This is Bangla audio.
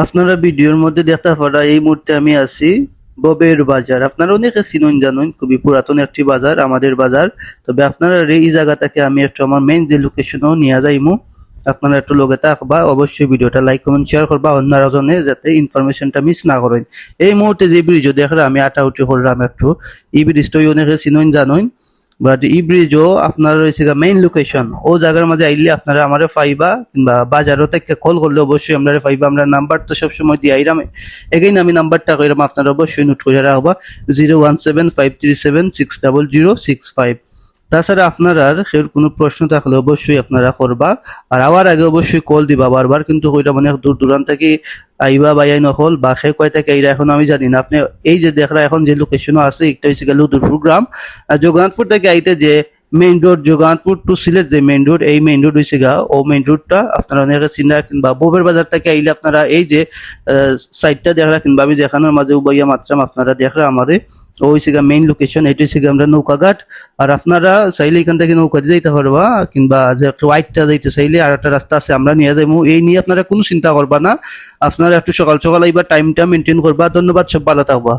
আপনারা ভিডিওর মধ্যে দেখতে পারা এই মুহূর্তে আমি আছি ববের বাজার। আপনারা অনেকে চিনুন জানুন, খুবই পুরাতন একটি বাজার, আমাদের বাজার। তবে আপনারা এই জায়গাটাকে আমি একটু আমার মেইন যে লোকেশনও নিয়ে যাইমু, আপনারা একটু লগে থাকবা, অবশ্যই ভিডিওটা লাইক কমেন্ট শেয়ার করবা অন্যরা জনে যাতে ইনফরমেশনটা মিস না করেন। এই মুহূর্তে যে ব্রিজ দেখলে আমি আটাউটি করলাম একটু, এই ব্রিজটা অনেকে চিনুন জানুন, বাট এই ব্রিজও আপনার রয়েছে মেইন লোকেশন ও জায়গার মাঝে আইলে আপনারা আমারে পাইবা, কিংবা বাজারও থেকে কল করলে অবশ্যই আমরা পাইবা। আমরা নাম্বার তো সবসময় দিয়ে আইরাম, এগেইন আমি নাম্বারটা কইরাম, আপনারা অবশ্যই নোট করে রাখবা 017537600665। তাছাড়া আপনারা কেউ কোনো প্রশ্ন থাকলে অবশ্যই আপনারা করবা, আর আওয়ার আগে অবশ্যই কল দিবা বারবার, কিন্তু কইরা মানে দূর দূরান্ত থেকে আইবা বাইয়াই নকল বা সে কয় থেকে এইরা এখন আমি জানি না। আপনি এই যে দেখরা এখন যে লোকেশনও আছে, একটা হচ্ছে গেল দুর্পুর গ্রাম, আর জগন্নাথপুর থেকে আইতে যে main road Jagannathpur to Sylhet যে মেইন রোড, এই মেইন রোড হয়েছে গা ও মেইন রোডটা আপনারা অনেকে চিনা, কিংবা ববের বাজার থেকে আইলে আপনারা এই যে সাইডটা দেখরা, কিংবা আমি দেখানোর মাঝে উবাইয়া মাত্রাম আপনারা দেখরা আমারে ও হয়েছে গা মেইন লোকেশন, এটা হচ্ছে আমরা নৌকাঘাট। আর আপনারা চাইলে এখান থেকে নৌকা দিয়ে যাইতে পারবা, কিংবা যে হোয়াইটটা যাইতে চাইলে আর একটা রাস্তা আছে আমরা নিয়ে যাবো, এই নিয়ে আপনারা কোনো চিন্তা করবা না। আপনারা একটু সকাল সকাল আইবা, টাইমটা মেনটেন করবা। ধন্যবাদ, সব ভালো থাকবা।